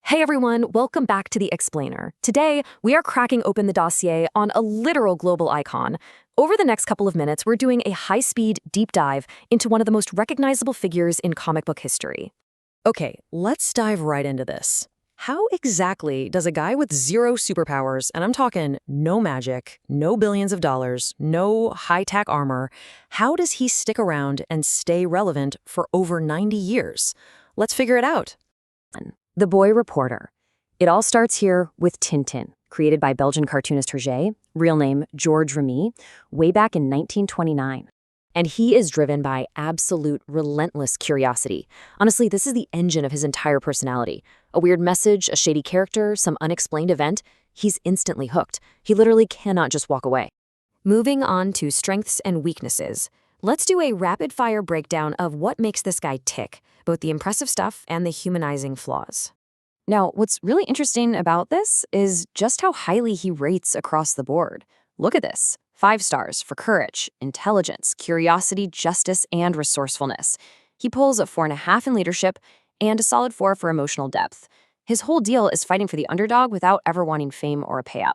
Hey everyone, welcome back to The Explainer. Today, we are cracking open the dossier on a literal global icon. Over the next couple of minutes, we're doing a high-speed deep dive into one of the most recognizable figures in comic book history. Okay, let's dive right into this. How exactly does a guy with zero superpowers, and I'm talking no magic, no billions of dollars, no high-tech armor, how does he stick around and stay relevant for over 90 years? Let's figure it out. The Boy Reporter. It all starts here with Tintin, created by Belgian cartoonist Hergé, real name George Remy, way back in 1929. And he is driven by absolute relentless curiosity. Honestly, this is the engine of his entire personality. A weird message, a shady character, some unexplained event, he's instantly hooked. He literally cannot just walk away. Moving on to strengths and weaknesses. Let's do a rapid-fire breakdown of what makes this guy tick, both the impressive stuff and the humanizing flaws. Now, what's really interesting about this is just how highly he rates across the board. Look at this. 5 stars for courage, intelligence, curiosity, justice, and resourcefulness. He pulls a 4.5 in leadership and a solid 4 for emotional depth. His whole deal is fighting for the underdog without ever wanting fame or a payout.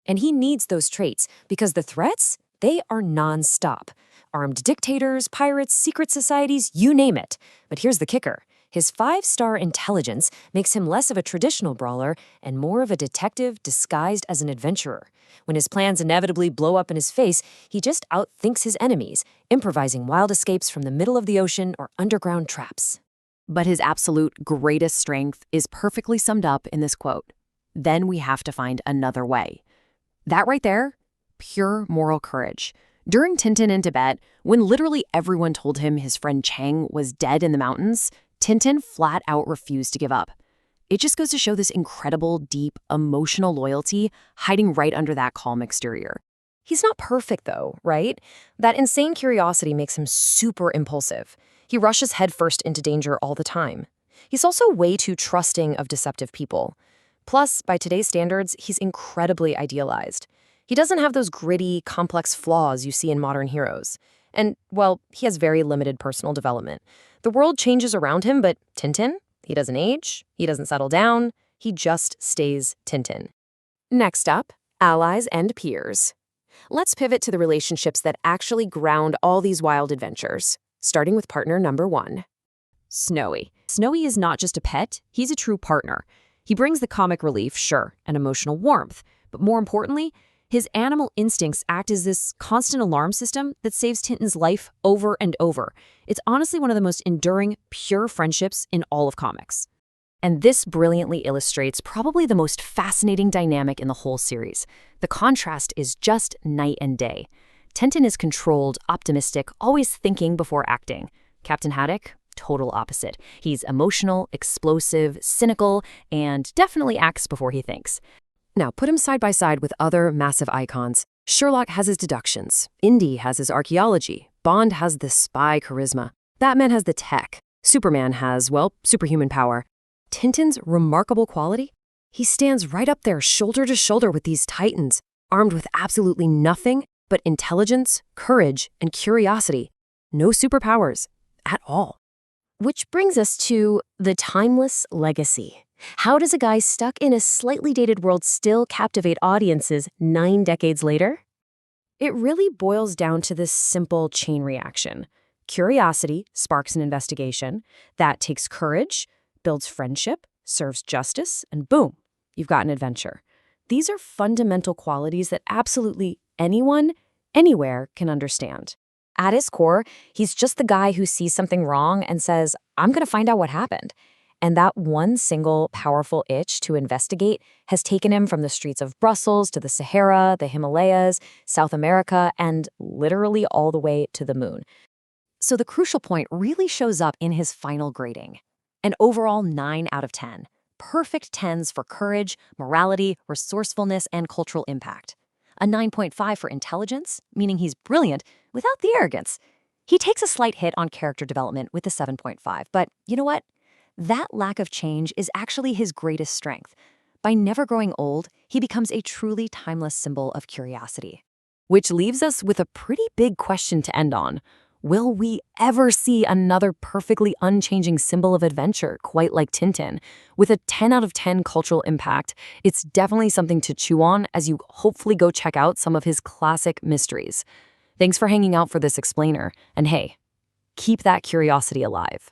And he needs those traits because the threats, they are non-stop. Armed dictators, pirates, secret societies, you name it. But here's the kicker. His 5-star intelligence makes him less of a traditional brawler and more of a detective disguised as an adventurer. When his plans inevitably blow up in his face, he just outthinks his enemies, improvising wild escapes from the middle of the ocean or underground traps. But his absolute greatest strength is perfectly summed up in this quote. Then we have to find another way. That right there, pure moral courage. During Tintin in Tibet, when literally everyone told him his friend Chang was dead in the mountains, Tintin flat out refused to give up. It just goes to show this incredible, deep, emotional loyalty hiding right under that calm exterior. He's not perfect though, right? That insane curiosity makes him super impulsive. He rushes headfirst into danger all the time. He's also way too trusting of deceptive people. Plus, by today's standards, he's incredibly idealized. He doesn't have those gritty, complex flaws you see in modern heroes. And, well, he has very limited personal development. The world changes around him, but Tintin? He doesn't age, he doesn't settle down, he just stays Tintin. Next up, allies and peers. Let's pivot to the relationships that actually ground all these wild adventures, starting with partner number 1. Snowy. Snowy is not just a pet, he's a true partner. He brings the comic relief, sure, and emotional warmth, but more importantly, his animal instincts act as this constant alarm system that saves Tintin's life over and over. It's honestly one of the most enduring, pure friendships in all of comics. And this brilliantly illustrates probably the most fascinating dynamic in the whole series. The contrast is just night and day. Tintin is controlled, optimistic, always thinking before acting. Captain Haddock, total opposite. He's emotional, explosive, cynical, and definitely acts before he thinks. Now, put him side by side with other massive icons. Sherlock has his deductions. Indy has his archaeology. Bond has the spy charisma. Batman has the tech. Superman has, well, superhuman power. Tintin's remarkable quality? He stands right up there shoulder to shoulder with these titans, armed with absolutely nothing but intelligence, courage, and curiosity. No superpowers at all. Which brings us to the timeless legacy. How does a guy stuck in a slightly dated world still captivate audiences 9 decades later? It really boils down to this simple chain reaction. Curiosity sparks an investigation. That takes courage, builds friendship, serves justice, and boom, you've got an adventure. These are fundamental qualities that absolutely anyone, anywhere can understand. At his core, he's just the guy who sees something wrong and says, I'm going to find out what happened. And that one single powerful itch to investigate has taken him from the streets of Brussels to the Sahara, the Himalayas, South America, and literally all the way to the moon. So the crucial point really shows up in his final grading. An overall 9 out of 10. Perfect 10s for courage, morality, resourcefulness, and cultural impact. A 9.5 for intelligence, meaning he's brilliant without the arrogance. He takes a slight hit on character development with the 7.5, but you know what? That lack of change is actually his greatest strength. By never growing old, he becomes a truly timeless symbol of curiosity. Which leaves us with a pretty big question to end on. Will we ever see another perfectly unchanging symbol of adventure, quite like Tintin? With a 10 out of 10 cultural impact, it's definitely something to chew on as you hopefully go check out some of his classic mysteries. Thanks for hanging out for this explainer, and hey, keep that curiosity alive.